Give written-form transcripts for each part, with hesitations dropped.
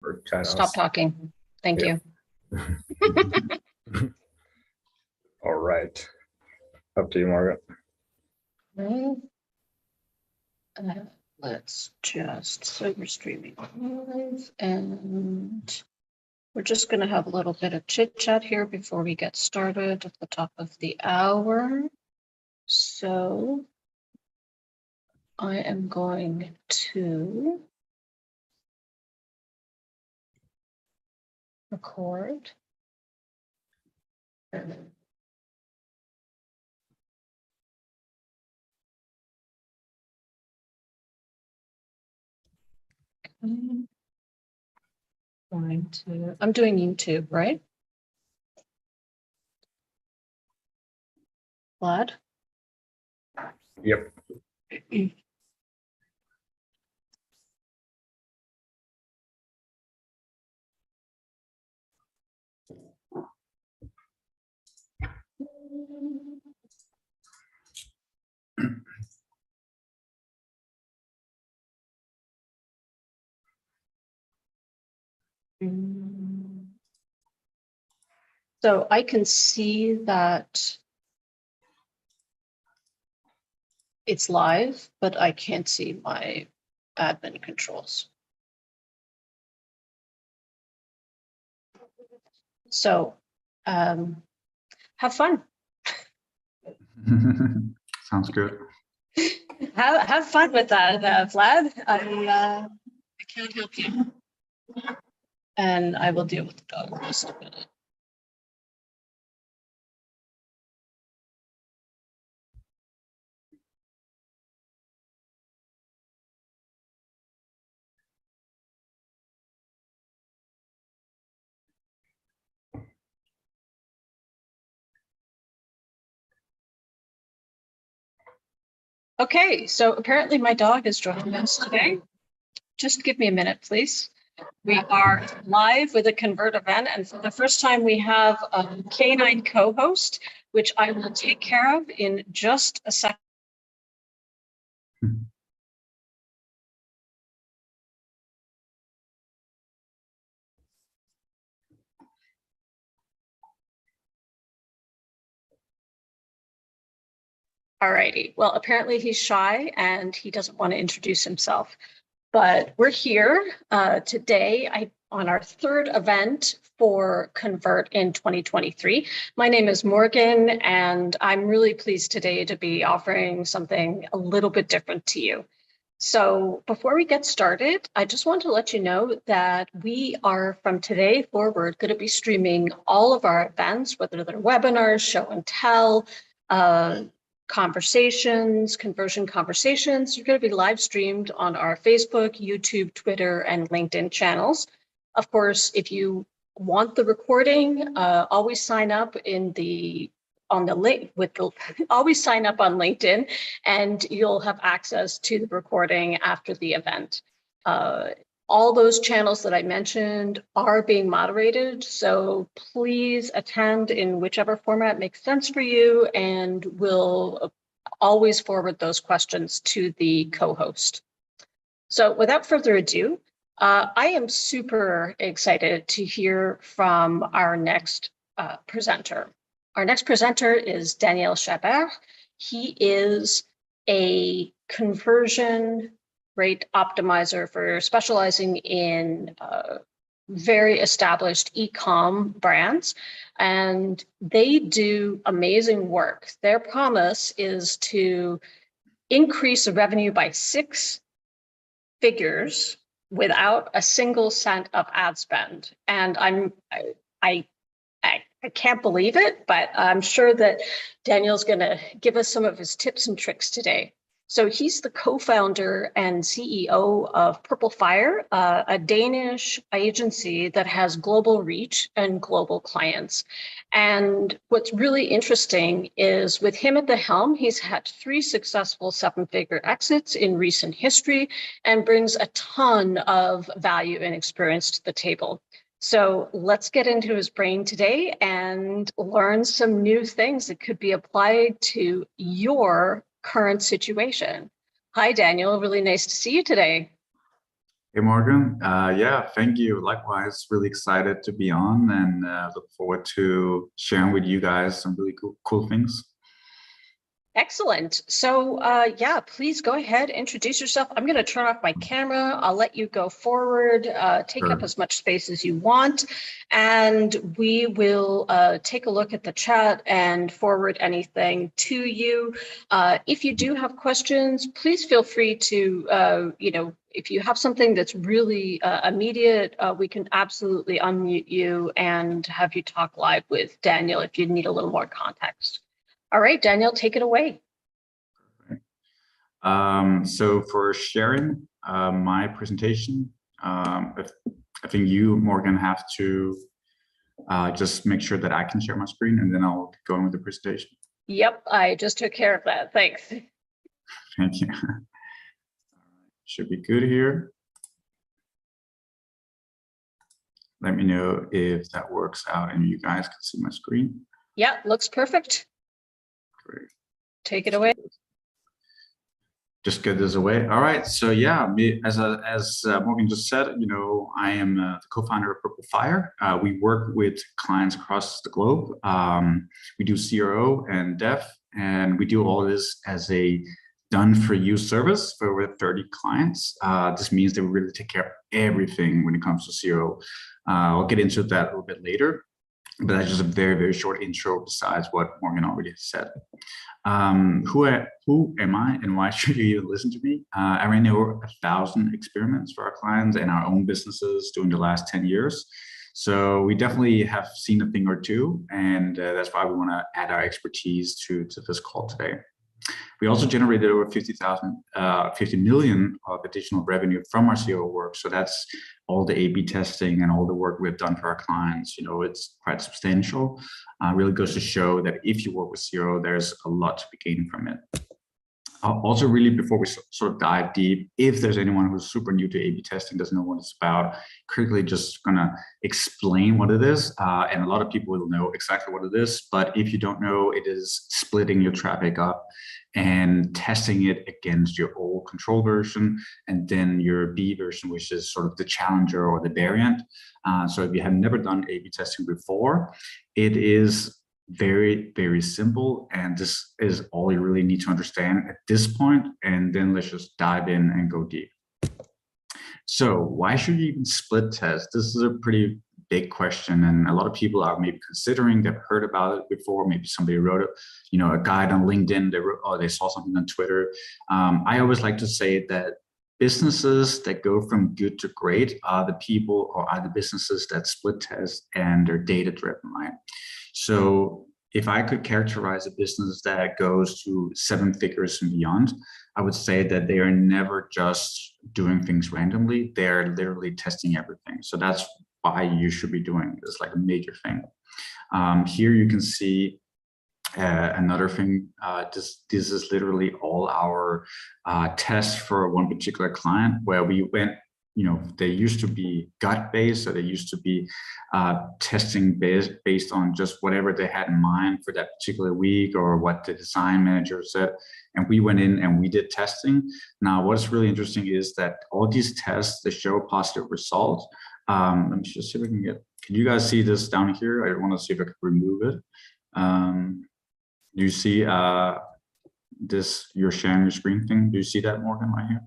or chat Stop us. talking. Thank you. All right. Up to you, Margaret. Let's just, so we're streaming live, and we're just going to have a little bit of chit chat here before we get started at the top of the hour. So I am going to record. I'm doing YouTube, right? Vlad? Yep. So I can see that it's live, but I can't see my admin controls. So have fun. Sounds good. Have fun with that, Vlad. I can't help you. And I will deal with the dog in just a minute. Okay, so apparently my dog is joining us today. Just give me a minute, please. We are live with a Convert event, and for the first time we have a canine co-host, which I will take care of in just a second. All righty. Well, apparently he's shy and he doesn't want to introduce himself. But we're here today on our third event for Convert in 2023. My name is Morgan, and I'm really pleased today to be offering something a little bit different to you. So before we get started, I just want to let you know that we are, from today forward, going to be streaming all of our events, whether they're webinars, show and tell, conversations, conversion conversations. You're going to be live streamed on our Facebook, YouTube, Twitter, and LinkedIn channels. Of course, if you want the recording, always sign up always sign up on LinkedIn, and you'll have access to the recording after the event. All those channels that I mentioned are being moderated, so please attend in whichever format makes sense for you, and we'll always forward those questions to the co-host. So without further ado, I am super excited to hear from our next presenter. Our next presenter is Daniel Chabert. He is a conversion rate optimizer for specializing in very established e-com brands, and they do amazing work. Their promise is to increase the revenue by 6 figures without a single cent of ad spend. And I can't believe it, but I'm sure that Daniel's going to give us some of his tips and tricks today. So he's the co-founder and CEO of Purple Fire, a Danish agency that has global reach and global clients. And what's really interesting is with him at the helm, he's had 3 successful 7-figure exits in recent history and brings a ton of value and experience to the table. So let's get into his brain today and learn some new things that could be applied to your current situation. Hi, Daniel. Really nice to see you today. Hey Morgan, yeah, thank you. Likewise, really excited to be on and look forward to sharing with you guys some really cool things. Excellent. So yeah, please go ahead, introduce yourself. I'm going to turn off my camera. I'll let you go forward, take up Sure. as much space as you want, and we will take a look at the chat and forward anything to you. If you do have questions, please feel free to, if you have something that's really immediate, we can absolutely unmute you and have you talk live with Daniel if you need a little more context. All right, Daniel, take it away. So for sharing my presentation, I think you, Morgan, have to just make sure that I can share my screen and then I'll go on with the presentation. Yep, I just took care of that. Thanks. Thank you. Should be good here. Let me know if that works out and you guys can see my screen. Yeah, looks perfect. Great. Take it away. Just get this away. All right. So yeah, as Morgan just said, I am the co-founder of Purple Fire. We work with clients across the globe. We do CRO and dev, and we do all this as a done-for-you service for over 30 clients. This means that we really take care of everything when it comes to CRO. I'll get into that a little bit later, but that's just a very, very short intro besides what Morgan already said. Who am I and why should you even listen to me? I ran over 1,000 experiments for our clients and our own businesses during the last 10 years. So we definitely have seen a thing or two, and that's why we want to add our expertise to this call today. We also generated over 50 million of additional revenue from our CRO work. So that's all the A/B testing and all the work we've done for our clients. It's quite substantial. Really goes to show that if you work with CRO, there's a lot to be gained from it. Also, really, before we sort of dive deep, if there's anyone who's super new to A/B testing, doesn't know what it's about, quickly just gonna explain what it is. And a lot of people will know exactly what it is, but if you don't know, it is splitting your traffic up and testing it against your old control version and then your B version, which is sort of the challenger or the variant. So if you have never done A/B testing before, it is very, very simple. And this is all you really need to understand at this point. And then let's just dive in and go deep. So why should you even split test? This is a pretty big question. And a lot of people are maybe considering, they've heard about it before. Maybe somebody wrote a guide on LinkedIn, they saw something on Twitter. I always like to say that businesses that go from good to great are the people or are the businesses that split test and they're data driven, right? So if I could characterize a business that goes to 7 figures and beyond, I would say that they are never just doing things randomly. They're literally testing everything. So that's why you should be doing this, like a major thing. Here you can see another thing. This is literally all our tests for one particular client where we went, they used to be gut-based, so they used to be testing based on just whatever they had in mind for that particular week or what the design manager said. And we went in and we did testing. Now, what's really interesting is that all these tests, they show positive results. Let me just see if we can you guys see this down here? I want to see if I can remove it. Do you see this, you're sharing your screen thing? Do you see that, Morgan, right here?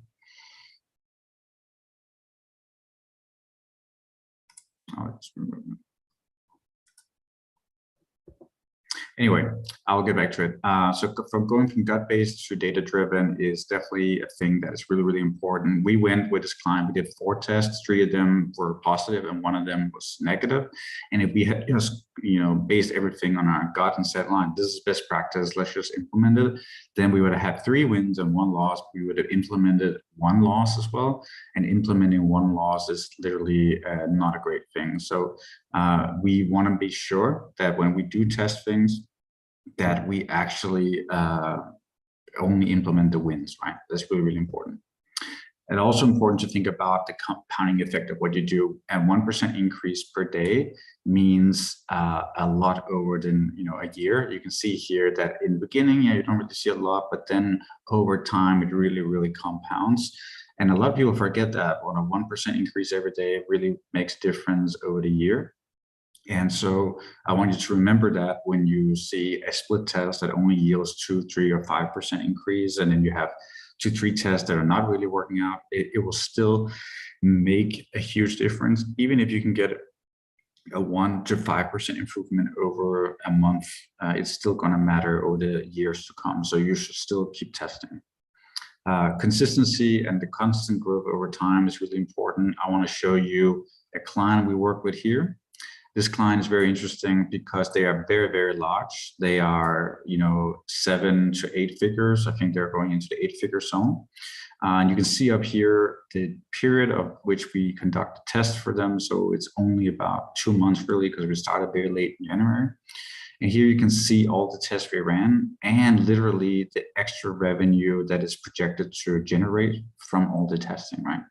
Oh, it's removed. Anyway, I'll get back to it. So from going from gut-based to data-driven is definitely a thing that is really, really important. We went with this client, we did 4 tests, 3 of them were positive and 1 of them was negative. And if we had just, based everything on our gut and said, line, this is best practice, let's just implement it, then we would have had 3 wins and 1 loss. We would have implemented 1 loss as well. And implementing 1 loss is literally not a great thing. So we want to be sure that when we do test things, that we actually only implement the wins, right? That's really, really important. And also important to think about the compounding effect of what you do. And 1% increase per day means a lot over than a year. You can see here that in the beginning, you don't really see a lot, but then over time, it really, really compounds. And a lot of people forget that on a 1% increase every day really makes difference over the year. And so I want you to remember that when you see a split test that only yields 2, 3, or 5% increase, and then you have 2, 3 tests that are not really working out, it will still make a huge difference. Even if you can get a 1 to 5% improvement over a month, it's still going to matter over the years to come. So you should still keep testing. Consistency and the constant growth over time is really important. I want to show you a client we work with here. This client is very interesting because they are very, very large. They are, 7 to 8 figures. I think they're going into the 8-figure zone. And you can see up here the period of which we conduct a test for them. So it's only about 2 months really, because we started very late in January. And here you can see all the tests we ran and literally the extra revenue that is projected to generate from all the testing, right?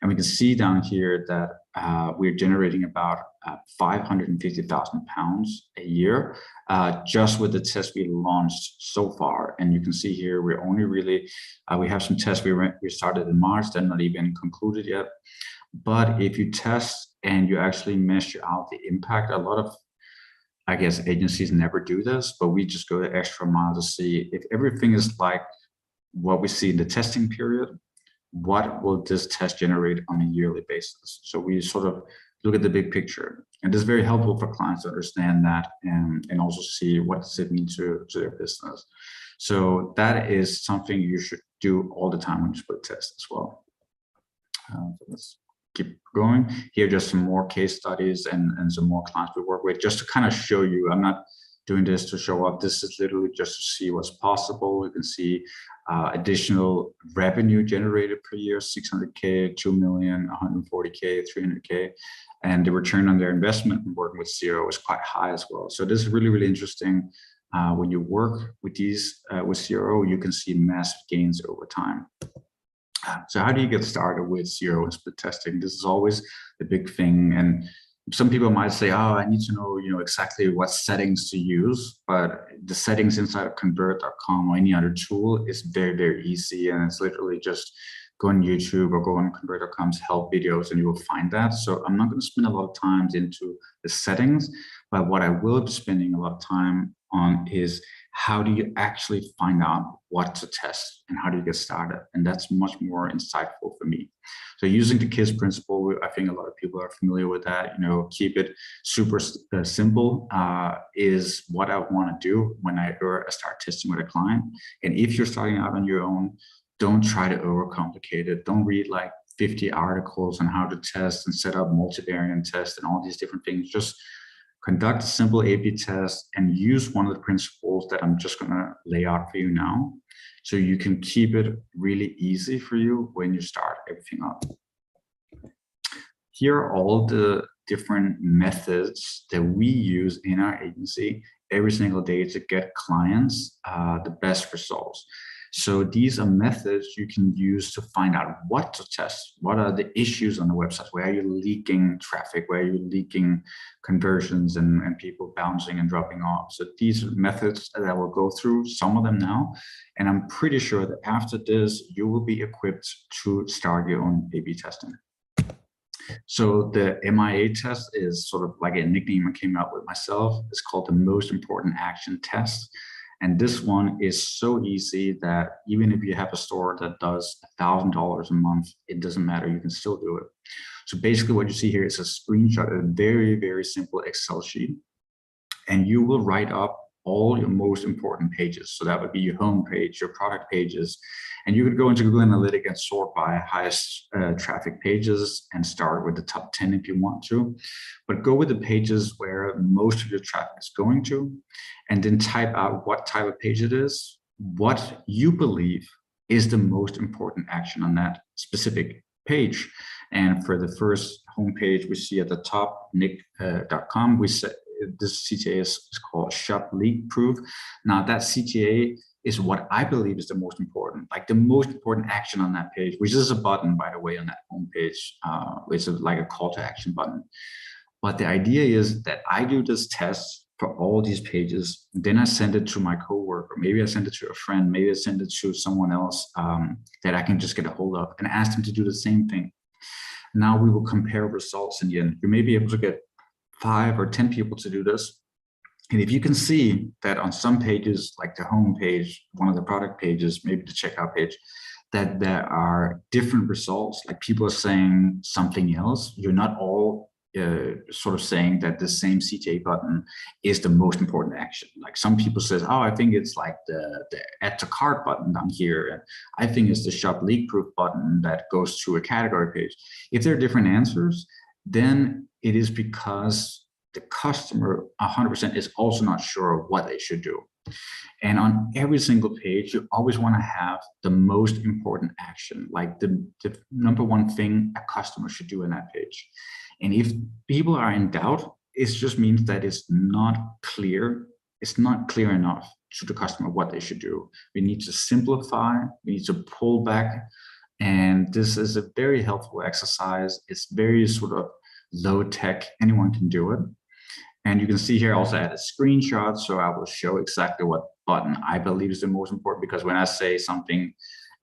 And we can see down here that we're generating about 550,000 pounds a year just with the tests we launched so far. And you can see here we're only really, we have some tests we started in March, they're not even concluded yet. But if you test and you actually measure out the impact, a lot of, I guess, agencies never do this, but we just go the extra mile to see if everything is like what we see in the testing period, what will this test generate on a yearly basis? So we sort of look at the big picture, and this is very helpful for clients to understand that and also see what does it mean to their business. So that is something you should do all the time when you split test as well. So let's keep going. Here are just some more case studies and some more clients we work with, just to kind of show you. I'm not doing this to show up. This is literally just to see what's possible. You can see additional revenue generated per year, 600K, 2 million, 140K, 300K. And the return on their investment when working with CRO is quite high as well. So this is really, really interesting. When you work with these with CRO, you can see massive gains over time. So how do you get started with CRO and split testing? This is always the big thing. And some people might say, oh, I need to know, exactly what settings to use, but the settings inside of Convert.com or any other tool is very, very easy. And it's literally just go on YouTube or go on Convert.com's help videos and you will find that. So I'm not going to spend a lot of time into the settings, but what I will be spending a lot of time on is how do you actually find out what to test and how do you get started? And that's much more insightful for me. So using the KISS principle, I think a lot of people are familiar with that. Keep it super simple is what I want to do when I start testing with a client. And if you're starting out on your own, don't try to overcomplicate it. Don't read like 50 articles on how to test and set up multivariate tests and all these different things. Just conduct a simple A/B test and use one of the principles that I'm just going to lay out for you now, so you can keep it really easy for you when you start everything up. Here are all the different methods that we use in our agency every single day to get clients the best results. So these are methods you can use to find out what to test. What are the issues on the website? Where are you leaking traffic? Where are you leaking conversions and people bouncing and dropping off? So these are methods that I will go through some of them now. And I'm pretty sure that after this, you will be equipped to start your own A/B testing. So the MIA test is sort of like a nickname I came up with myself. It's called the most important action test. And this one is so easy that even if you have a store that does $1,000 a month, it doesn't matter, you can still do it. So basically what you see here is a screenshot, a very, very simple Excel sheet. And you will write up all your most important pages. So that would be your home page, your product pages. And you could go into Google Analytics and sort by highest traffic pages and start with the top 10 if you want to. But go with the pages where most of your traffic is going to, and then type out what type of page it is, what you believe is the most important action on that specific page. And for the first homepage we see at the top, nick.com, we set this CTA is called Shop Leak Proof. Now that CTA is what I believe is the most important, like the most important action on that page, which is a button, by the way, on that homepage. It's like a call to action button. But the idea is that I do this test for all these pages. Then I send it to my coworker. Maybe I send it to a friend. Maybe I send it to someone else that I can just get a hold of and ask them to do the same thing. Now we will compare results in the end. You may be able to get 5 or 10 people to do this. And if you can see that on some pages, like the home page, one of the product pages, maybe the checkout page, that there are different results, like people are saying something else, you're not all sort of saying that the same CTA button is the most important action. Like some people says, oh, I think it's like the add to cart button down here. And I think it's the shop leak proof button that goes to a category page. If there are different answers, then it is because the customer 100% is also not sure what they should do. And on every single page, you always want to have the most important action, like the number one thing a customer should do in that page. And if people are in doubt, it just means that it's not clear. It's not clear enough to the customer what they should do. We need to simplify, we need to pull back. And this is a very helpful exercise. It's very sort of low tech, anyone can do it. And you can see here also add a screenshot, so I will show exactly what button I believe is the most important, because when I say something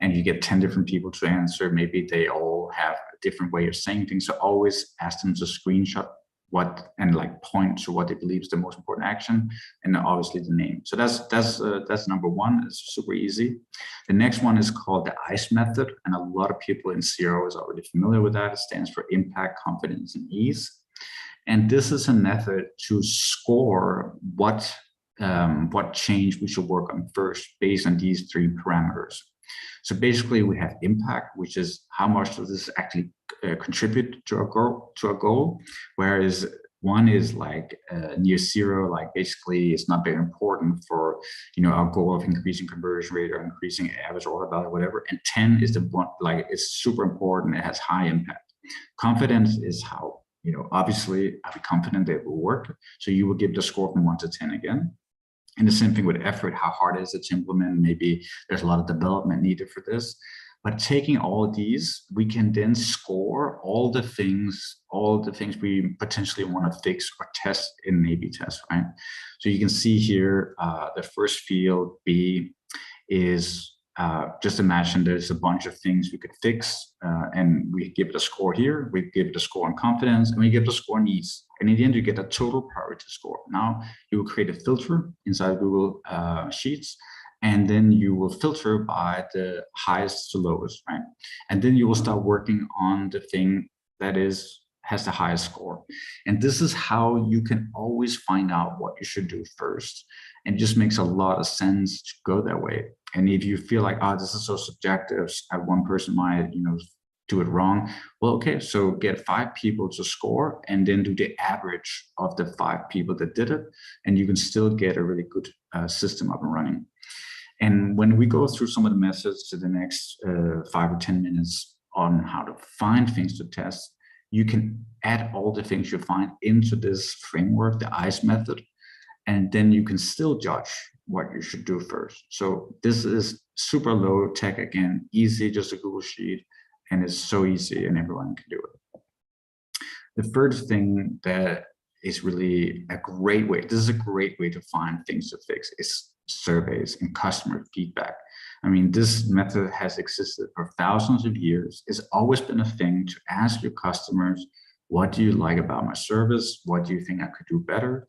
and you get 10 different people to answer, maybe they all have a different way of saying things. So always ask them to screenshot what and like point to what they believe is the most important action, and obviously the name. So that's number one. It's super easy. The next one is called the ICE method, and a lot of people in CRO is already familiar with that. It stands for impact, confidence, and ease. And this is a method to score what change we should work on first based on these 3 parameters. So basically we have impact, which is how much does this actually contribute to our goal, whereas 1 is like near 0, like basically it's not very important for our goal of increasing conversion rate or increasing average order value, whatever. And 10 is the one, like it's super important, it has high impact. Confidence is how, obviously are we confident that it will work? So you will give the score from 1 to 10 again. And the same thing with effort, how hard is it to implement? Maybe there's a lot of development needed for this. But taking all of these, we can then score all the things we potentially want to fix or test in an A/B test, right? So you can see here, the first field, B, is just imagine there's a bunch of things we could fix, and we give it a score here, we give it a score on confidence, and we give it a score on ease. And in the end, you get a total priority score. Now you will create a filter inside Google Sheets, and then you will filter by the highest to lowest, right? And then you will start working on the thing that has the highest score. And this is how you can always find out what you should do first. And it just makes a lot of sense to go that way. And if you feel like, oh, this is so subjective, one person might, do it wrong. Well, okay, so get 5 people to score and then do the average of the 5 people that did it. And you can still get a really good system up and running. And when we go through some of the methods to the next 5 or 10 minutes on how to find things to test, you can add all the things you find into this framework, the ICE method, and then you can still judge what you should do first. So this is super low tech, again, easy, just a Google Sheet, and it's so easy and everyone can do it. The third thing that is really a great way, this is a great way to find things to fix, is surveys and customer feedback. I mean, this method has existed for thousands of years. It's always been a thing to ask your customers, what do you like about my service? What do you think I could do better?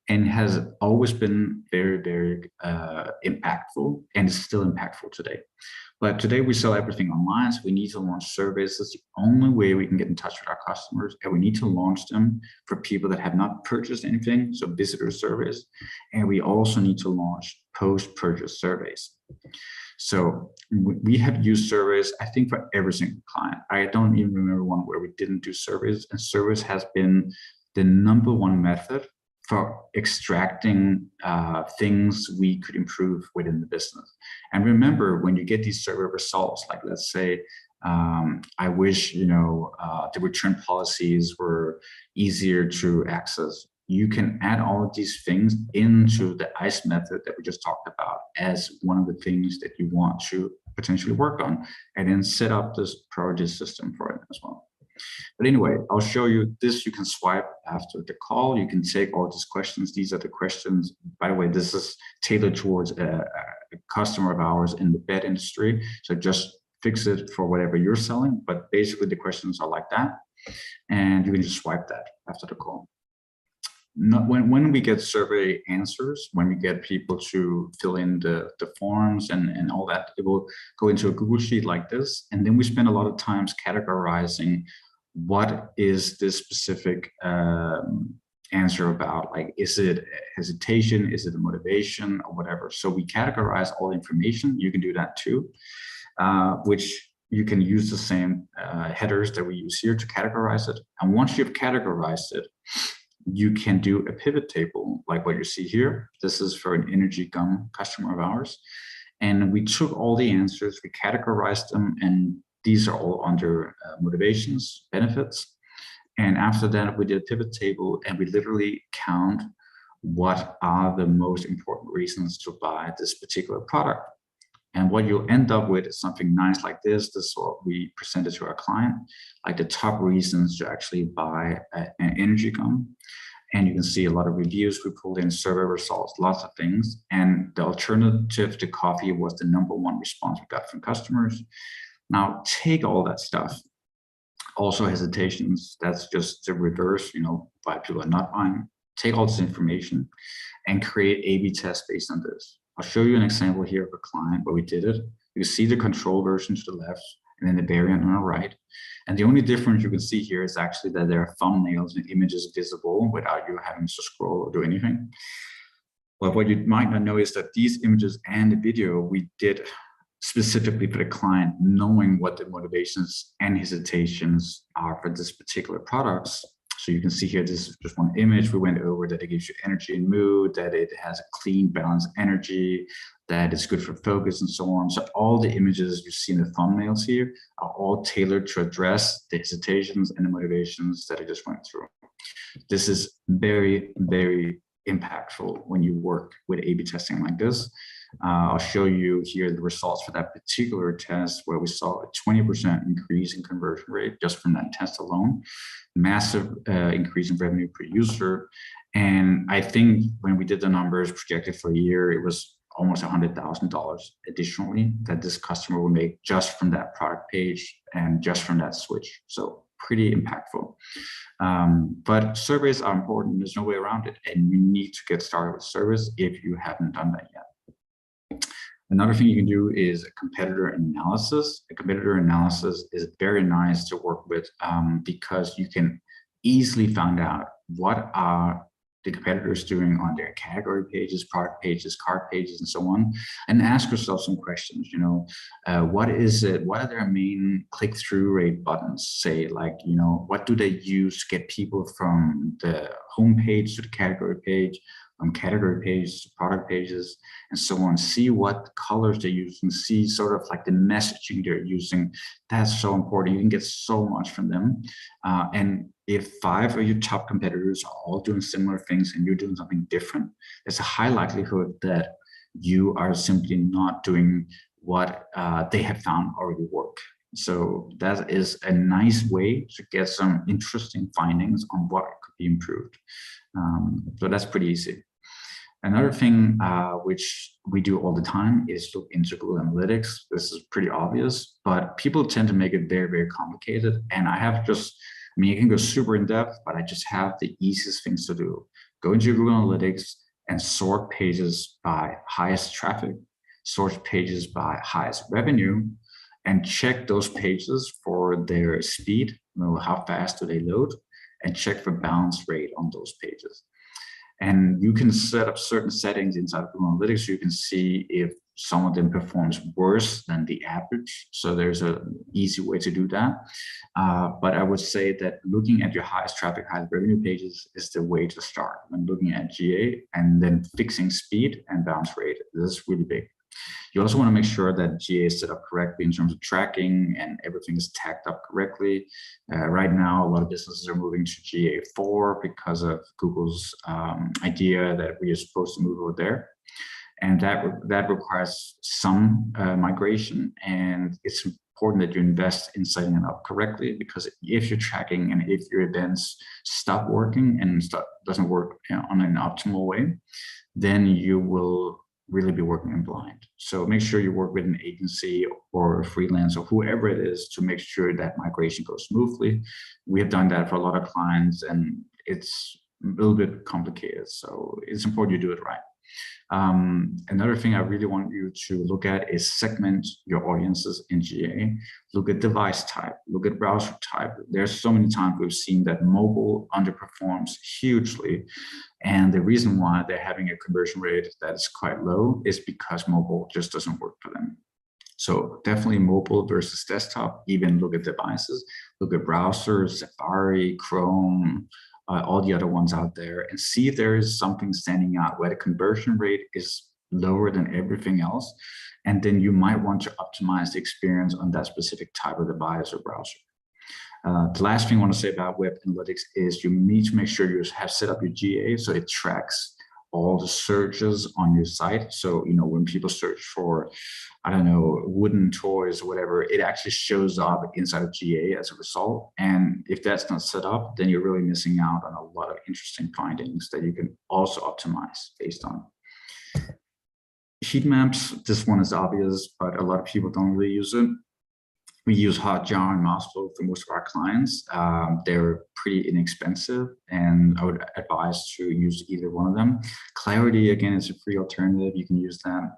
And has always been very, very impactful, and is still impactful today. But today we sell everything online, so we need to launch surveys. That's the only way we can get in touch with our customers, and we need to launch them for people that have not purchased anything, so visitor surveys. And we also need to launch post-purchase surveys. So we have used surveys, I think, for every single client. I don't even remember one where we didn't do surveys, and surveys has been the #1 method for extracting things we could improve within the business. And remember, when you get these survey results, like let's say, I wish the return policies were easier to access, you can add all of these things into the ICE method that we just talked about as one of the things that you want to potentially work on, and then set up this priority system for it as well. But anyway, I'll show you this. You can swipe after the call. You can take all these questions. These are the questions. By the way, this is tailored towards a customer of ours in the bed industry. So just fix it for whatever you're selling. But basically the questions are like that. And you can just swipe that after the call. When we get survey answers, when we get people to fill in the forms and all that, it will go into a Google Sheet like this. And then we spend a lot of times categorizing what is this specific answer about. Like, is it hesitation? Is it a motivation or whatever? So we categorize all the information. You can do that too, which you can use the same headers that we use here to categorize it. And once you've categorized it, you can do a pivot table like what you see here. This is for an energy gum customer of ours. And we took all the answers, we categorized them, and these are all under motivations, benefits. And after that, we did a pivot table and we literally count what are the most important reasons to buy this particular product. And what you'll end up with is something nice like this. This is what we presented to our client, like the top reasons to actually buy an energy gum. And you can see a lot of reviews. We pulled in survey results, lots of things. And the alternative to coffee was the #1 response we got from customers. Now take all that stuff. Also hesitations, that's just the reverse, why people are not buying. Take all this information and create A/B tests based on this. I'll show you an example here of a client where we did it. You see the control version to the left and then the variant on the right. And the only difference you can see here is actually that there are thumbnails and images visible without you having to scroll or do anything. But what you might not know is that these images and the video we did specifically for the client, knowing what the motivations and hesitations are for this particular products. So you can see here, this is just one image. We went over that it gives you energy and mood, that it has a clean, balanced energy, that it's good for focus and so on. So all the images you see in the thumbnails here are all tailored to address the hesitations and the motivations that I just went through. This is very, very impactful when you work with A/B testing like this. I'll show you here the results for that particular test where we saw a 20% increase in conversion rate just from that test alone, massive increase in revenue per user. And I think when we did the numbers projected for a year, it was almost $100,000 additionally that this customer will make just from that product page and just from that switch. So pretty impactful. But surveys are important. There's no way around it. And you need to get started with surveys if you haven't done that yet. Another thing you can do is a competitor analysis. A competitor analysis is very nice to work with because you can easily find out what are the competitors doing on their category pages, product pages, cart pages, and so on, and ask yourself some questions. What is it? What are their main click-through rate buttons? Say, like, what do they use to get people from the home page to the category page, from category pages to product pages, and so on. See what colors they use and see sort of like the messaging they're using. That's so important. You can get so much from them. And if 5 of your top competitors are all doing similar things and you're doing something different, there's a high likelihood that you are simply not doing what they have found already work. So that is a nice way to get some interesting findings on what could be improved. So that's pretty easy. Another thing which we do all the time is look into Google Analytics. This is pretty obvious, but people tend to make it very, very complicated. And I have just, you can go super in depth, but I just have the easiest things to do. Go into Google Analytics and sort pages by highest traffic, sort pages by highest revenue, and check those pages for their speed, how fast do they load, and check for bounce rate on those pages. And you can set up certain settings inside of Google Analytics. So you can see if some of them performs worse than the average. So there's an easy way to do that. But I would say that looking at your highest traffic, highest revenue pages is the way to start when looking at GA, and then fixing speed and bounce rate. This is really big. You also want to make sure that GA is set up correctly in terms of tracking and everything is tagged up correctly. Right now, a lot of businesses are moving to GA4 because of Google's idea that we are supposed to move over there. And that requires some migration, and it's important that you invest in setting it up correctly, because if you're tracking and if your events stop working and doesn't work on an optimal way, then you will really be working in blind. So make sure you work with an agency or a freelance or whoever it is to make sure that migration goes smoothly. We have done that for a lot of clients, and it's a little bit complicated. So it's important you do it right. Another thing I really want you to look at is segment your audiences in GA. Look at device type, look at browser type. There's so many times we've seen that mobile underperforms hugely. And the reason why they're having a conversion rate that is quite low is because mobile just doesn't work for them. So definitely mobile versus desktop. Even look at devices, look at browsers, Safari, Chrome, all the other ones out there, and see if there is something standing out where the conversion rate is lower than everything else. And then you might want to optimize the experience on that specific type of device or browser. The last thing I want to say about web analytics is you need to make sure you have set up your GA so it tracks all the searches on your site. So, you know, when people search for, I don't know, wooden toys or whatever, it actually shows up inside of GA as a result. And if that's not set up, then you're really missing out on a lot of interesting findings that you can also optimize based on. Heat maps, this one is obvious, but a lot of people don't really use it. We use Hotjar and Mouseflow for most of our clients. They're pretty inexpensive, and I would advise to use either one of them. Clarity, again, is a free alternative. You can use that.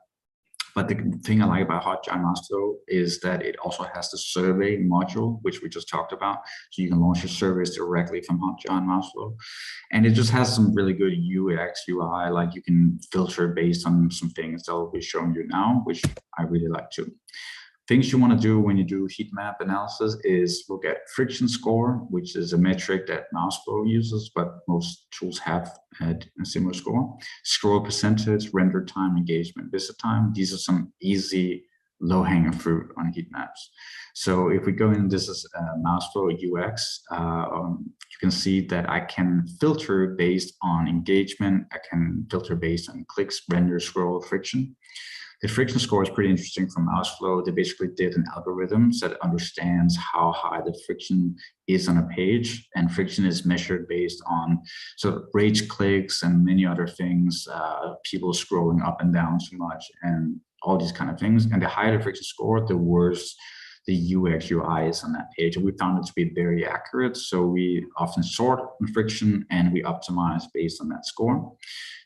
But the thing I like about Hotjar and Mouseflow is that it also has the survey module, which we just talked about. So you can launch your surveys directly from Hotjar and Mouseflow. And it just has some really good UX, UI, like you can filter based on some things that I'll be showing you now, which I really like too. Things you want to do when you do heat map analysis is look at friction score, which is a metric that Mouseflow uses, but most tools have a similar score. Scroll percentage, render time, engagement, visit time. These are some easy low-hanging fruit on heat maps. So if we go in, this is Mouseflow UX, you can see that I can filter based on engagement. I can filter based on clicks, render, scroll, friction. The friction score is pretty interesting from Mouseflow. They basically did an algorithm that understands how high the friction is on a page, and friction is measured based on sort of rage clicks and many other things, people scrolling up and down too much and all these kind of things. And the higher the friction score, the worse the UX UI is on that page. And we found it to be very accurate. So we often sort on friction and we optimize based on that score.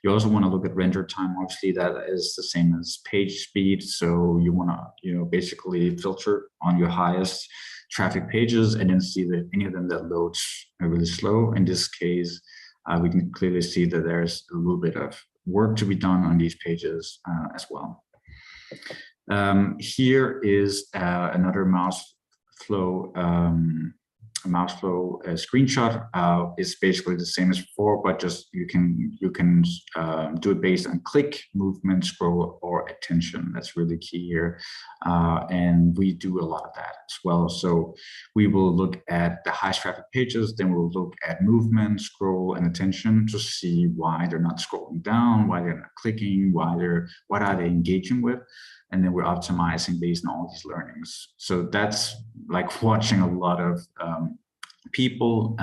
You also want to look at render time. Obviously, that is the same as page speed. So you want to, basically filter on your highest traffic pages and then see that any of them that loads are really slow. In this case, we can clearly see that there's a little bit of work to be done on these pages as well. Here is another Mouseflow screenshot. Is basically the same as before, but just you can do it based on click, movement, scroll, or attention. That's really key here, and we do a lot of that as well. So we will look at the highest traffic pages, then we'll look at movement, scroll, and attention to see why they're not scrolling down, why they're not clicking, what are they engaging with. And then we're optimizing based on all these learnings. So that's like watching a lot of people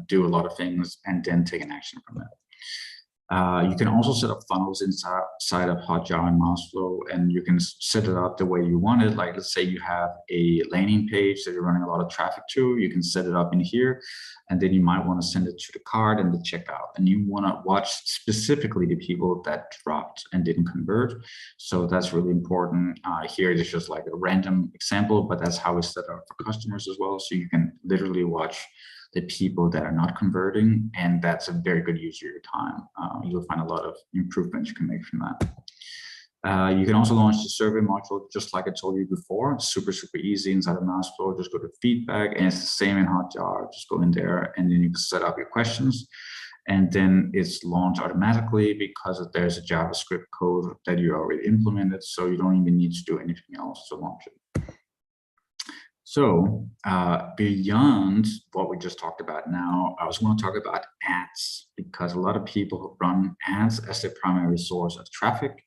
do a lot of things and then take an action from it. You can also set up funnels inside of Hotjar and Mouseflow, and you can set it up the way you want it. Like, let's say you have a landing page that you're running a lot of traffic to, you can set it up in here, and then you might want to send it to the cart and the checkout. And you want to watch specifically the people that dropped and didn't convert. So that's really important. Here it is just like a random example, but that's how we set up for customers as well. So you can literally watch the people that are not converting, and that's a very good use of your time. You'll find a lot of improvements you can make from that. You can also launch the survey module, just like I told you before. Super easy inside of Mouseflow. Just go to feedback, and it's the same in Hotjar. Just go in there, and then you can set up your questions, and then it's launched automatically because there's a JavaScript code that you already implemented, so you don't even need to do anything else to launch it. So beyond what we just talked about now, I was going to talk about ads, because a lot of people run ads as their primary source of traffic.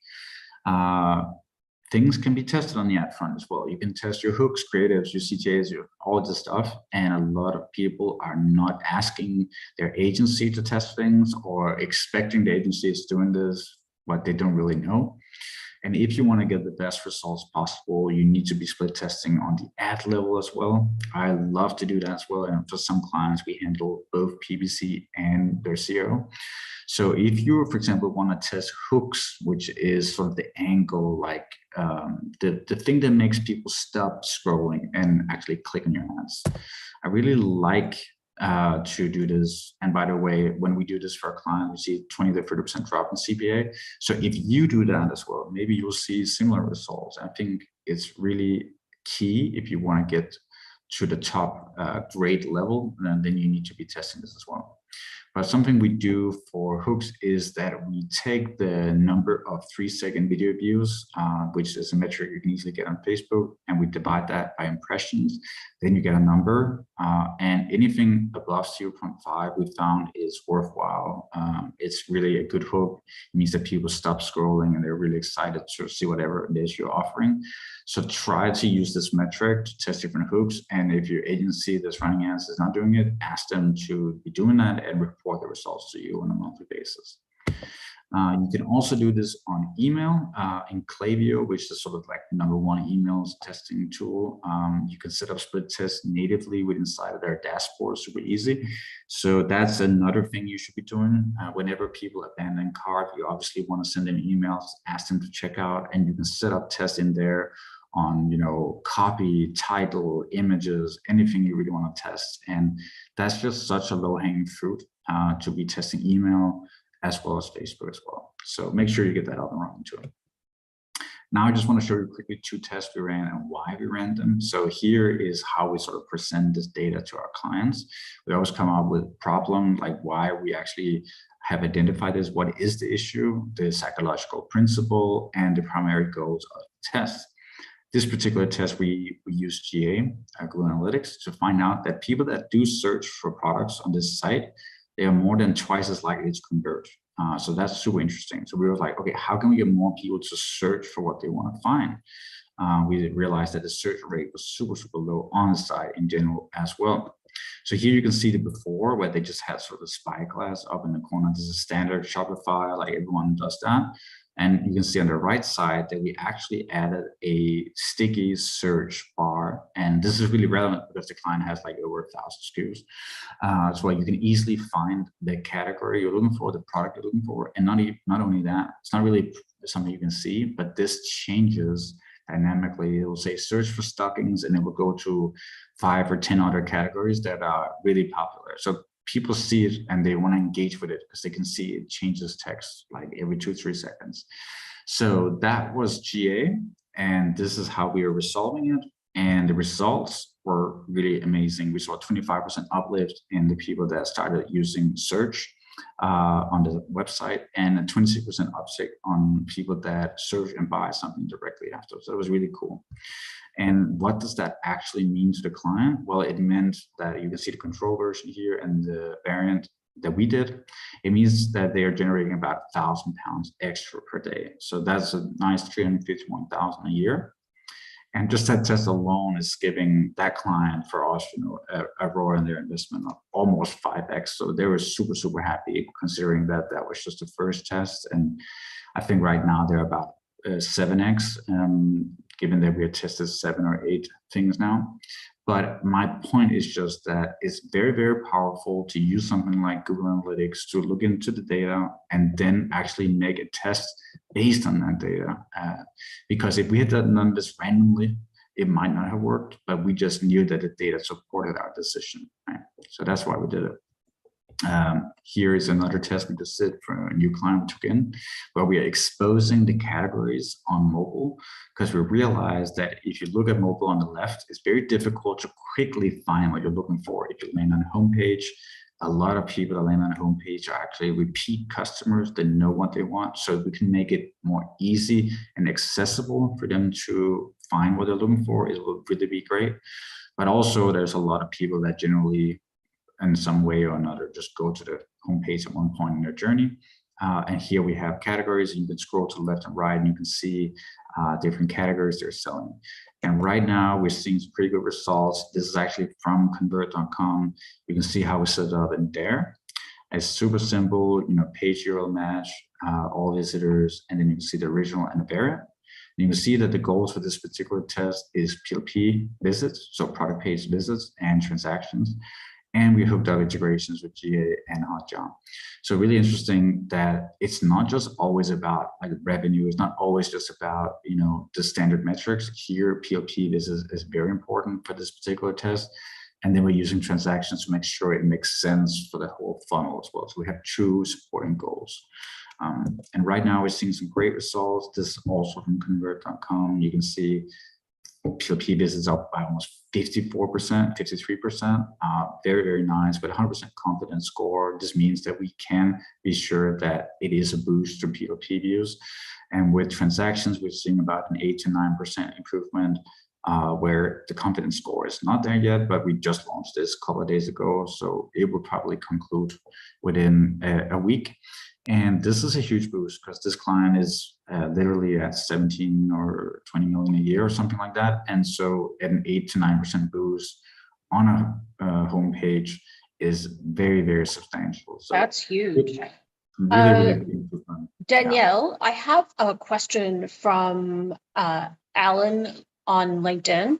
things can be tested on the ad front as well. You can test your hooks, creatives, your CTAs, your all this stuff. And a lot of people are not asking their agency to test things or expecting the agency is doing this, but they don't really know. And if you want to get the best results possible, you need to be split testing on the ad level as well. I love to do that as well. And for some clients, we handle both PPC and their SEO. So if you, for example, want to test hooks, which is sort of the angle, like the thing that makes people stop scrolling and actually click on your ads, I really like to do this. And by the way, when we do this for our client, we see 20 to 30% drop in CPA. So if you do that as well, maybe you'll see similar results. I think it's really key if you want to get to the top grade level, then you need to be testing this as well. But something we do for hooks is that we take the number of 3-second video views, which is a metric you can easily get on Facebook, and we divide that by impressions. Then you get a number, and anything above 0.5 we found is worthwhile. It's really a good hook. It means that people stop scrolling and they're really excited to see whatever it is you're offering. So try to use this metric to test different hooks. And if your agency that's running ads is not doing it, ask them to be doing that and report the results to you on a monthly basis. You can also do this on email in Klaviyo, which is sort of like #1 emails testing tool. You can set up split tests natively with inside of their dashboard, super easy. So that's another thing you should be doing. Whenever people abandon cart, you obviously want to send them emails, ask them to check out, and you can set up tests in there on, you know, copy, title, images, anything you really want to test. And that's just such a low-hanging fruit to be testing email as well as Facebook as well. So make sure you get that up and running too. Now I just want to show you quickly 2 tests we ran and why we ran them. So here is how we sort of present this data to our clients. We always come up with a problem, like why we actually have identified this, what is the issue, the psychological principle, and the primary goals of the test. This particular test, we use GA, Google Analytics, to find out that people that do search for products on this site, they are more than twice as likely to convert. So that's super interesting. So we were like, okay, how can we get more people to search for what they want to find? We realized that the search rate was super, super low on the site in general as well. So here you can see the before where they just had sort of a spyglass up in the corner. This is standard Shopify, like everyone does that. And you can see on the right side that we actually added a sticky search bar. And this is really relevant because the client has like over 1,000 SKUs. So you can easily find the category you're looking for, the product you're looking for. And not only that, it's not really something you can see, but this changes dynamically. It will say search for stockings, and it will go to 5 or 10 other categories that are really popular. So people see it and they want to engage with it because they can see it changes text like every 2-3 seconds. So that was GA, and this is how we are resolving it. And the results were really amazing. We saw a 25% uplift in the people that started using search on the website, and a 26% uptick on people that search and buy something directly after. So it was really cool. And what does that actually mean to the client? Well, it meant that you can see the control version here and the variant that we did. It means that they are generating about £1,000 extra per day. So that's a nice 351,000 a year. And just that test alone is giving that client, for us, you know, a ROI on their investment of almost 5x. So they were super, super happy, considering that that was just the first test. And I think right now they're about 7x, given that we have tested 7 or 8 things now. But my point is just that it's very, very powerful to use something like Google Analytics to look into the data and then actually make a test based on that data. Because if we had done this randomly, it might not have worked, but we just knew that the data supported our decision. Right? So that's why we did it. Here is another test we just did for a new client we took in, where we are exposing the categories on mobile, because we realized that if you look at mobile on the left, it's very difficult to quickly find what you're looking for. If you land on a homepage, a lot of people that land on a homepage are actually repeat customers that know what they want. So we can make it more easy and accessible for them to find what they're looking for. It will really be great. But also there's a lot of people that generally in some way or another just go to the homepage at one point in their journey. And here we have categories, and you can scroll to the left and right, and you can see different categories they're selling. And right now we're seeing some pretty good results. This is actually from Convert.com. You can see how we set it up in there. It's super simple, page URL match, all visitors, and then you can see the original and the variant. And you can see that the goals for this particular test is PLP visits, so product page visits and transactions. And we hooked up integrations with GA and Hotjar. So really interesting that it's not just always about like revenue. It's not always just about, the standard metrics. Here, PLP is very important for this particular test. And then we're using transactions to make sure it makes sense for the whole funnel as well. So we have two supporting goals. And right now we're seeing some great results. This is also from Convert.com. You can see PLP visits up by almost 54%, 53%. Very, very nice, but 100% confidence score. This means that we can be sure that it is a boost to PLP views. And with transactions, we're seeing about an 8 to 9% improvement, where the confidence score is not there yet, but we just launched this a couple of days ago. So it will probably conclude within a week. And this is a huge boost because this client is literally at 17 or 20 million a year or something like that. And so an 8 to 9% boost on a homepage is very, very substantial. So that's huge. Really big improvement. Danielle, I have a question from Alan on LinkedIn.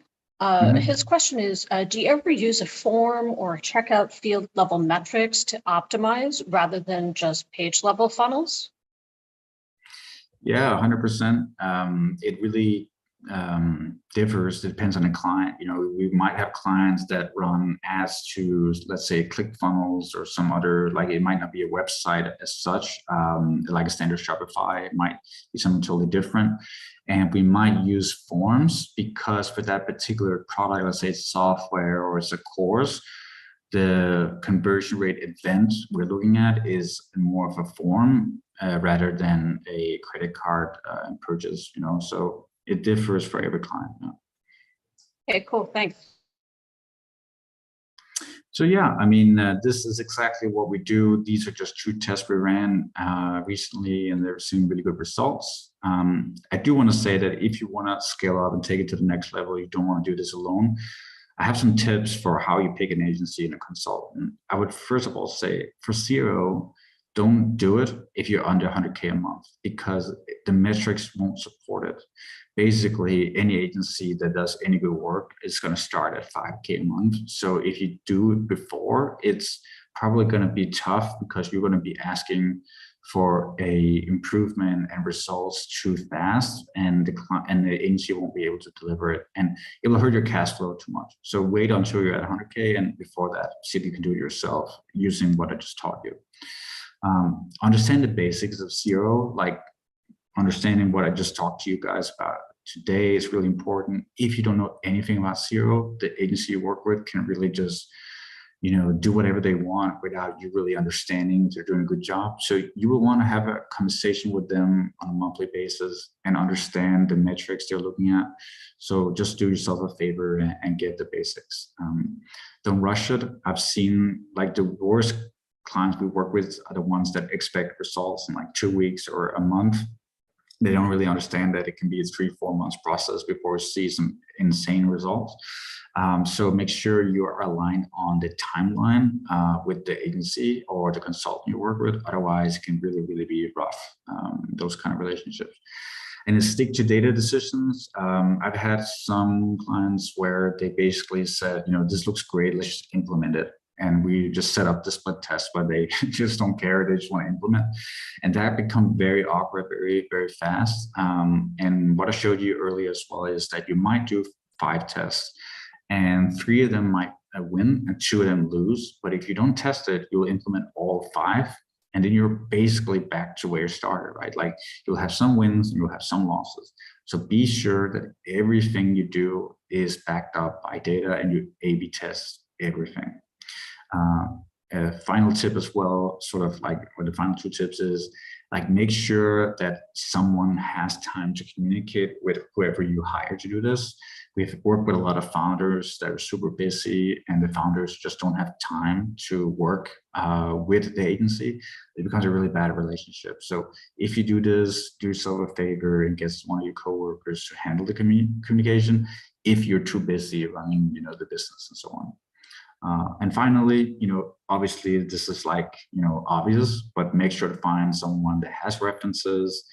His question is, do you ever use a form or checkout field level metrics to optimize rather than just page level funnels? Yeah, 100%. It really differs. It depends on the client. We might have clients that run ads to, let's say, ClickFunnels or some other, like it might not be a website as such, like a standard Shopify. It might be something totally different. And we might use forms because for that particular product, let's say it's software or it's a course, the conversion rate event we're looking at is more of a form rather than a credit card purchase, so it differs for every client. Okay, cool, thanks. So yeah, this is exactly what we do. These are just 2 tests we ran recently, and they're seeing really good results. I do want to say that if you want to scale up and take it to the next level, you don't want to do this alone. I have some tips for how you pick an agency and a consultant. I would first of all say for CRO, don't do it if you're under 100K a month because the metrics won't support it. Basically, any agency that does any good work is going to start at 5K a month. So if you do it before, it's probably going to be tough because you're going to be asking for a improvement and results too fast, and the agency won't be able to deliver it, and it will hurt your cash flow too much. So wait until you're at 100K, and before that, see if you can do it yourself using what I just taught you. Understand the basics of CRO, like understanding what I just talked to you guys about today is really important. If you don't know anything about CRO, the agency you work with can really just do whatever they want without you really understanding if they're doing a good job. So you will want to have a conversation with them on a monthly basis and understand the metrics they're looking at. So just do yourself a favor and get the basics. Don't rush it. I've seen like the worst clients we work with are the ones that expect results in like 2 weeks or a month. They don't really understand that it can be a 3-4 months process before we see some insane results. So make sure you are aligned on the timeline with the agency or the consultant you work with. Otherwise, it can really, really be rough, those kind of relationships. And then stick to data decisions. I've had some clients where they basically said, this looks great, let's just implement it. And we just set up the split test, but they just don't care. They just want to implement. And that becomes very awkward, very, very fast. And what I showed you earlier as well is that you might do 5 tests and 3 of them might win and 2 of them lose. But if you don't test it, you'll implement all 5. And then you're basically back to where you started, right? Like you'll have some wins and you'll have some losses. So be sure that everything you do is backed up by data and you A/B test everything. A final tip as well, sort of like, or the final 2 tips is like make sure that someone has time to communicate with whoever you hire to do this. We've worked with a lot of founders that are super busy, and the founders just don't have time to work with the agency. It becomes a really bad relationship. So if you do this, do yourself a favor and get one of your coworkers to handle the communication if you're too busy running, the business and so on. And finally, obviously this is like, obvious, but make sure to find someone that has references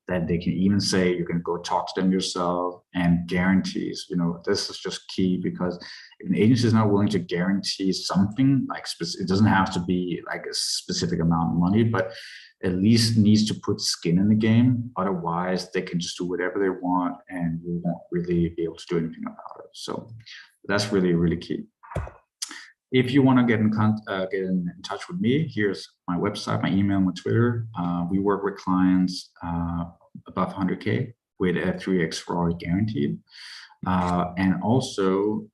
that they can even say you can go talk to them yourself, and guarantees. This is just key, because if an agency is not willing to guarantee something, like it doesn't have to be like a specific amount of money, but at least needs to put skin in the game. Otherwise, they can just do whatever they want, and we won't really be able to do anything about it. So that's really, really key. If you want to get in touch with me, here's my website, my email, my Twitter. We work with clients above 100K with a 3x ROI guaranteed. And also,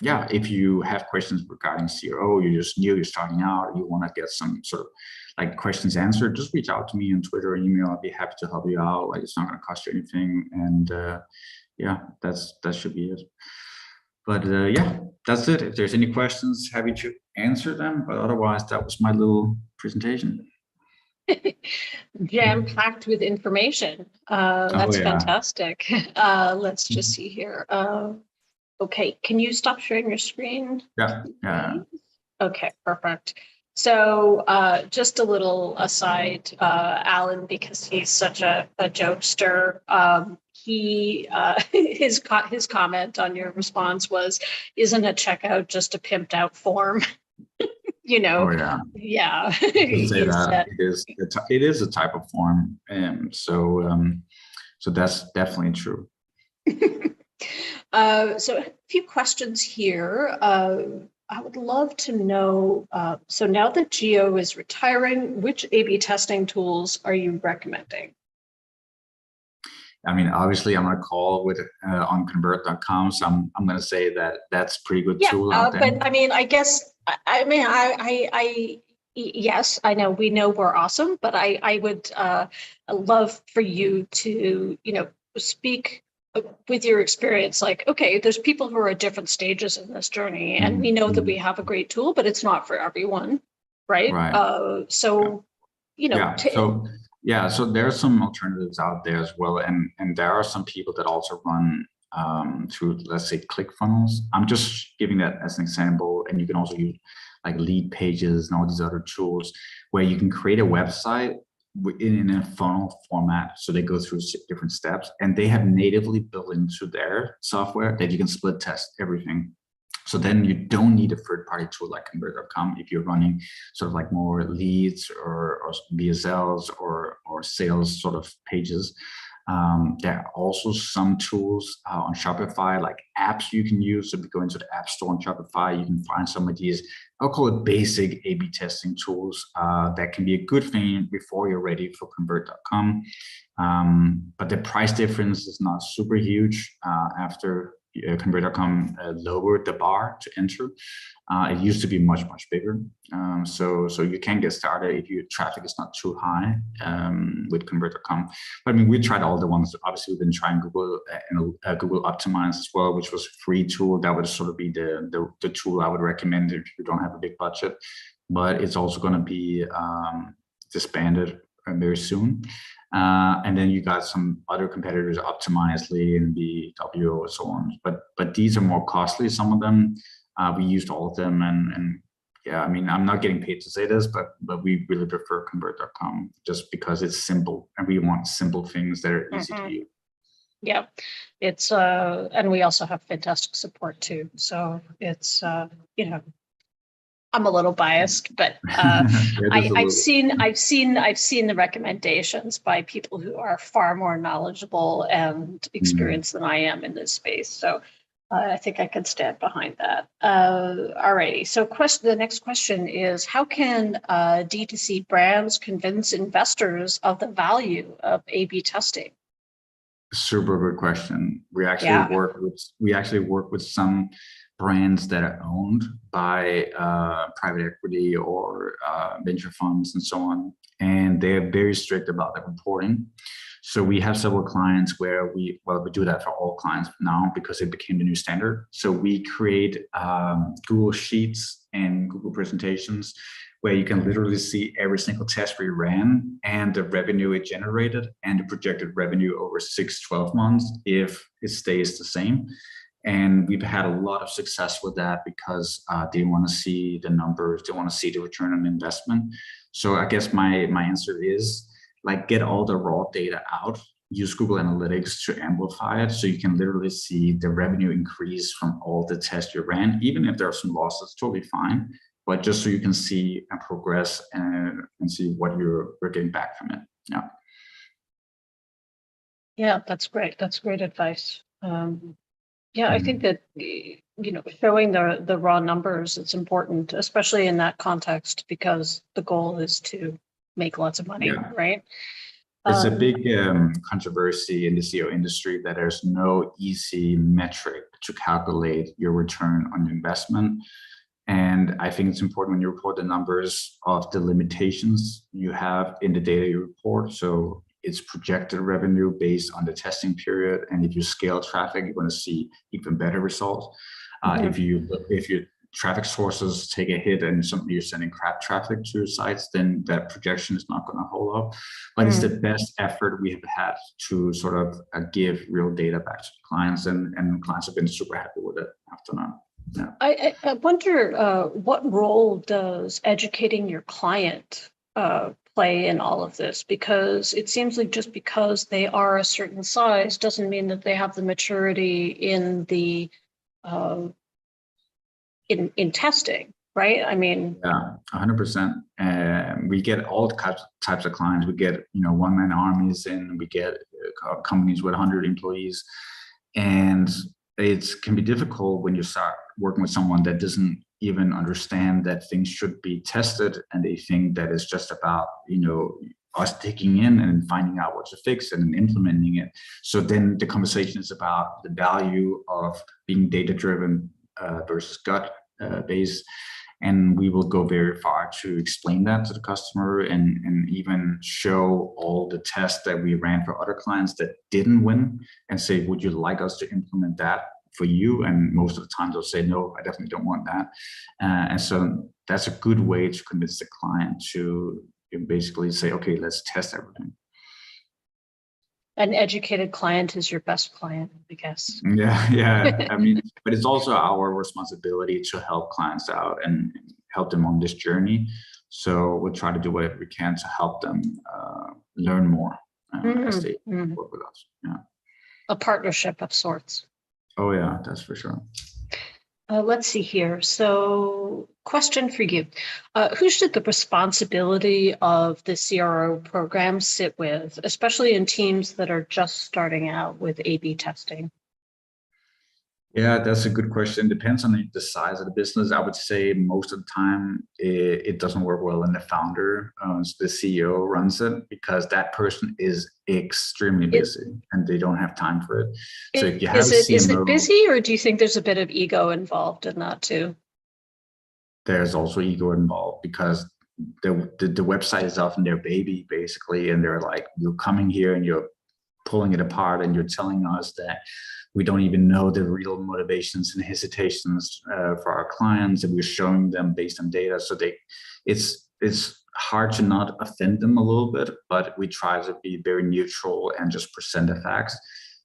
if you have questions regarding CRO, you're just new, you're starting out, you want to get some sort of like questions answered, just reach out to me on Twitter or email. I'll be happy to help you out. Like, it's not going to cost you anything. And that should be it. But that's it. If there's any questions, happy to answer them. But otherwise, that was my little presentation. Jam-packed with information. That's fantastic. Let's just see here. Okay, can you stop sharing your screen? Yeah. Okay, perfect. So just a little aside, Alan, because he's such a jokester, his comment on your response was, "Isn't a checkout just a pimped out form?" Yeah. Say that. It is a type of form, and so that's definitely true. So a few questions here. I would love to know, so now that Geo is retiring, which A/B testing tools are you recommending? I mean, obviously, I'm on a call with on Convert.com, so I'm going to say that that's a pretty good tool out there. But I mean, I guess, yes, I know we know we're awesome, but I would love for you to, speak with your experience, like, okay, there's people who are at different stages in this journey, and we know that we have a great tool, but it's not for everyone, right? So there are some alternatives out there as well, and there are some people that also run through, let's say, ClickFunnels. I'm just giving that as an example, and you can also use like Lead Pages and all these other tools where you can create a website in a funnel format. So they go through different steps, and they have natively built into their software that you can split test everything. So then you don't need a third-party tool like Convert.com if you're running sort of like more leads or BSLs or sales sort of pages. There are also some tools on Shopify, like apps you can use. So if you go into the App Store on Shopify, you can find some of these, I'll call it basic A/B testing tools that can be a good thing before you're ready for Convert.com. But the price difference is not super huge after Convert.com lowered the bar to enter. It used to be much bigger. So you can get started if your traffic is not too high with Convert.com. But I mean, we tried all the ones. Obviously, we've been trying Google Google Optimize as well, which was a free tool. That would sort of be the tool I would recommend if you don't have a big budget. But it's also going to be disbanded very soon. And then you got some other competitors, Optimizely and BWO and so on. But these are more costly, some of them. We used all of them, and yeah, I mean, I'm not getting paid to say this, but we really prefer Convert.com just because it's simple, and we want simple things that are easy to use. Yeah, it's and we also have fantastic support too. So it's I'm a little biased, but I've seen the recommendations by people who are far more knowledgeable and experienced than I am in this space. So I think I can stand behind that. Alrighty. So the next question is, how can DTC brands convince investors of the value of A/B testing? Super good question. We actually work with some brands that are owned by private equity or venture funds and so on. And they're very strict about the reporting. So we have several clients where we do that for all clients now because it became the new standard. So we create Google Sheets and Google presentations where you can literally see every single test we ran and the revenue it generated and the projected revenue over 6-12 months if it stays the same. And we've had a lot of success with that because they want to see the numbers, they want to see the return on investment. So I guess my answer is, like, get all the raw data out, use Google Analytics to amplify it so you can literally see the revenue increase from all the tests you ran, even if there are some losses, totally fine, but just so you can see and progress and see what you're getting back from it. Yeah. Yeah, that's great. That's great advice. Yeah, I think that, showing the raw numbers, it's important, especially in that context, because the goal is to make lots of money, right? It's a big controversy in the SEO industry that there's no easy metric to calculate your return on investment. And I think it's important when you report the numbers of the limitations you have in the data you report. So it's projected revenue based on the testing period. And if you scale traffic, you're going to see even better results. If your traffic sources take a hit and you're sending crap traffic to your sites, then that projection is not going to hold up. But it's the best effort we have had to sort of give real data back to clients, and clients have been super happy with it after that. Yeah. I wonder what role does educating your client play in all of this? Because it seems like just because they are a certain size doesn't mean that they have the maturity in the in testing, right? I mean, yeah, 100%. We get all types of clients. We get one-man armies, and we get companies with 100 employees, and it can be difficult when you start working with someone that doesn't even understand that things should be tested, and they think that it's just about us digging in and finding out what to fix and implementing it. So then the conversation is about the value of being data-driven versus gut based, and we will go very far to explain that to the customer and even show all the tests that we ran for other clients that didn't win and say, would you like us to implement that for you? And most of the time they'll say, no, I definitely don't want that. And so that's a good way to convince the client to basically say, okay, let's test everything. An educated client is your best client, I guess. Yeah. I mean, but it's also our responsibility to help clients out and help them on this journey. So we'll try to do whatever we can to help them learn more as they work with us. Yeah. A partnership of sorts. Oh yeah, that's for sure. Let's see here. So, question for you. Who should the responsibility of the CRO program sit with, especially in teams that are just starting out with A/B testing? Yeah, that's a good question. Depends on the size of the business. I would say most of the time it doesn't work well in the founder, the CEO runs it, because that person is extremely busy and they don't have time for it. So if you have a CMO, is it busy, or do you think there's a bit of ego involved in that too? There's also ego involved, because the website is often their baby basically, and they're like, you're coming here and you're pulling it apart and you're telling us that we don't even know the real motivations and hesitations for our clients, and we're showing them based on data. So it's hard to not offend them a little bit, but we try to be very neutral and just present the facts.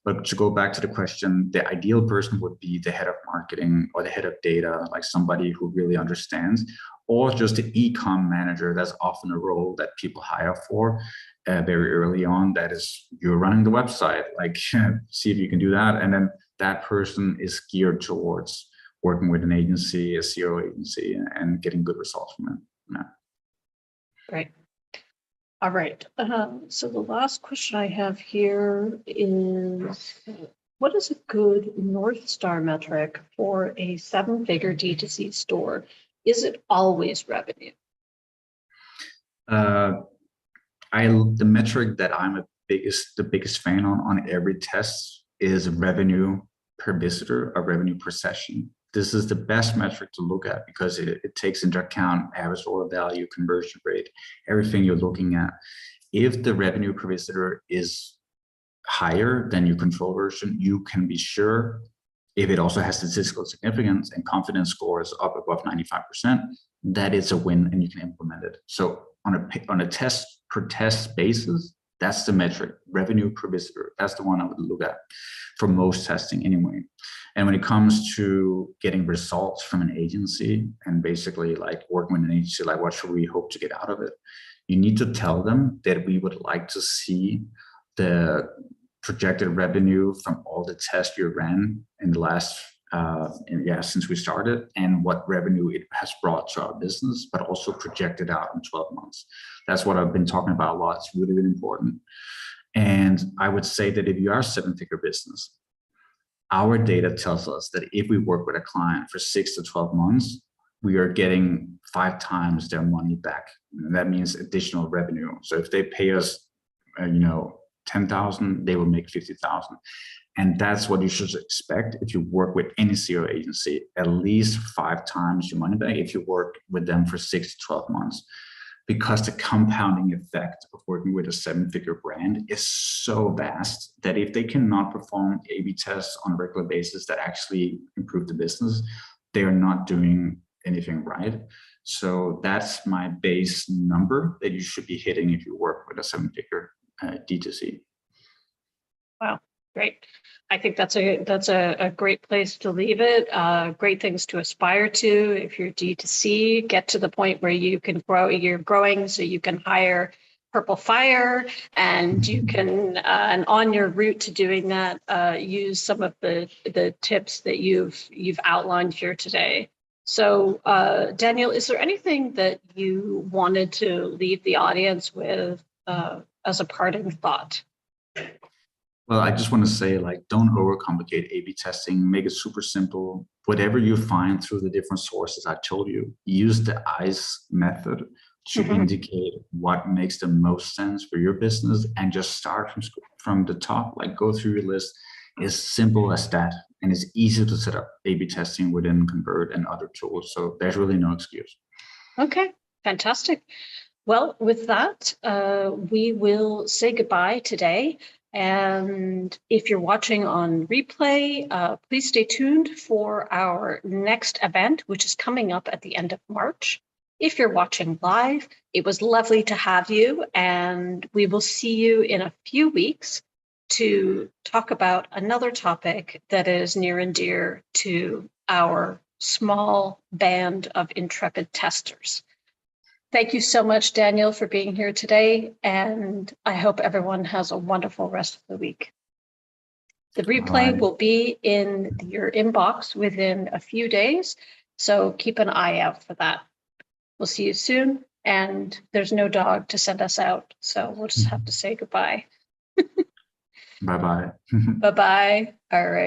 But to go back to the question, the ideal person would be the head of marketing or the head of data, like somebody who really understands, or just the e-com manager. That's often a role that people hire for very early on. That is, you're running the website, like see if you can do that. And then that person is geared towards working with an agency, a CRO agency, and getting good results from it. Yeah. Great. All right. So the last question I have here is, what is a good North Star metric for a 7-figure D2C store? Is it always revenue? The metric that I'm the biggest fan on every test is revenue per visitor or revenue per session. this is the best metric to look at because it takes into account average order value, conversion rate, everything you're looking at. If the revenue per visitor is higher than your control version, you can be sure, if it also has statistical significance and confidence score is up above 95%, that it's a win and you can implement it. So on a test per test basis, that's the metric, revenue per visitor. That's the one I would look at for most testing anyway. And when it comes to getting results from an agency and basically like working with an agency, like what should we hope to get out of it? You need to tell them that we would like to see the projected revenue from all the tests you ran in the last, since we started, and what revenue it has brought to our business, but also projected out in 12 months. That's what I've been talking about a lot. It's really, really important. And I would say that if you are a 7-figure business, our data tells us that if we work with a client for 6 to 12 months, we are getting 5 times their money back. And that means additional revenue. So if they pay us, 10,000, they will make 50,000. And that's what you should expect if you work with any CRO agency, at least 5 times your money back if you work with them for 6 to 12 months. Because the compounding effect of working with a 7-figure brand is so vast that if they cannot perform A/B tests on a regular basis that actually improve the business, they are not doing anything right. So that's my base number that you should be hitting if you work with a 7-figure D2C. Wow, great. I think that's a great place to leave it. Great things to aspire to. If you're D2C, get to the point where you can grow. You're growing, so you can hire Purple Fire, and you can, and on your route to doing that, use some of the tips that you've outlined here today. So, Daniel, is there anything that you wanted to leave the audience with as a parting thought? Well, I just want to say, don't overcomplicate A/B testing. Make it super simple. Whatever you find through the different sources I told you, use the ICE method to indicate what makes the most sense for your business, and just start from the top. Go through your list. It's simple as that, and it's easy to set up A/B testing within Convert and other tools. So there's really no excuse. Okay, fantastic. Well, with that, we will say goodbye today. And if you're watching on replay, please stay tuned for our next event, which is coming up at the end of March. If you're watching live, it was lovely to have you, and we will see you in a few weeks to talk about another topic that is near and dear to our small band of intrepid testers. Thank you so much, Daniel, for being here today, and I hope everyone has a wonderful rest of the week. The replay will be in your inbox within a few days, so keep an eye out for that. We'll see you soon, and there's no dog to send us out, so we'll just have to say goodbye. Bye-bye. Bye-bye. All right.